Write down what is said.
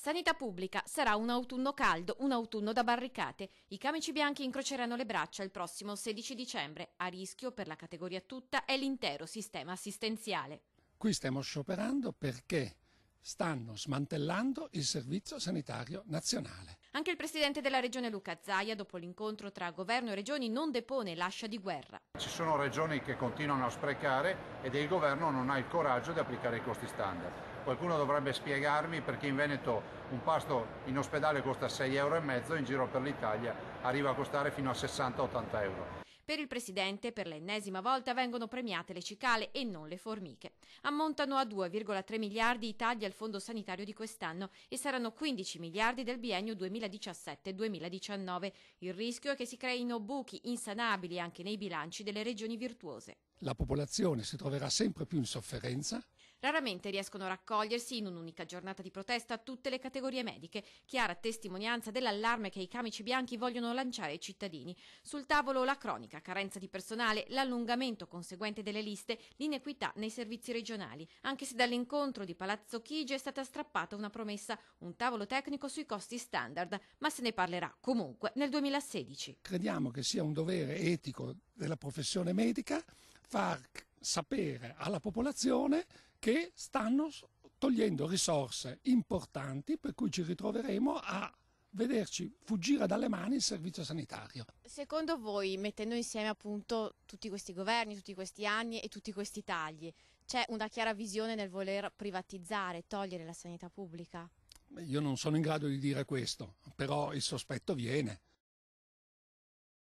Sanità pubblica sarà un autunno caldo, un autunno da barricate. I camici bianchi incroceranno le braccia il prossimo 16 dicembre. A rischio per la categoria tutta è l'intero sistema assistenziale. Qui stiamo scioperando perché stanno smantellando il Servizio Sanitario Nazionale. Anche il presidente della regione Luca Zaia, dopo l'incontro tra governo e regioni, non depone l'ascia di guerra. Ci sono regioni che continuano a sprecare ed il governo non ha il coraggio di applicare i costi standard. Qualcuno dovrebbe spiegarmi perché in Veneto un pasto in ospedale costa 6,5 euro, in giro per l'Italia arriva a costare fino a 60-80 euro. Per il presidente, per l'ennesima volta, vengono premiate le cicale e non le formiche. Ammontano a 2,3 miliardi i tagli al fondo sanitario di quest'anno e saranno 15 miliardi del biennio 2017-2019. Il rischio è che si creino buchi insanabili anche nei bilanci delle regioni virtuose. La popolazione si troverà sempre più in sofferenza. Raramente riescono a raccogliersi in un'unica giornata di protesta tutte le categorie mediche, chiara testimonianza dell'allarme che i camici bianchi vogliono lanciare ai cittadini. Sul tavolo la cronica carenza di personale, l'allungamento conseguente delle liste, l'inequità nei servizi regionali. Anche se dall'incontro di Palazzo Chigi è stata strappata una promessa, un tavolo tecnico sui costi standard, ma se ne parlerà comunque nel 2016. Crediamo che sia un dovere etico della professione medica far sapere alla popolazione che stanno togliendo risorse importanti per cui ci ritroveremo a vederci fuggire dalle mani il servizio sanitario. Secondo voi, mettendo insieme appunto tutti questi governi, tutti questi anni e tutti questi tagli, c'è una chiara visione nel voler privatizzare, togliere la sanità pubblica? Io non sono in grado di dire questo, però il sospetto viene.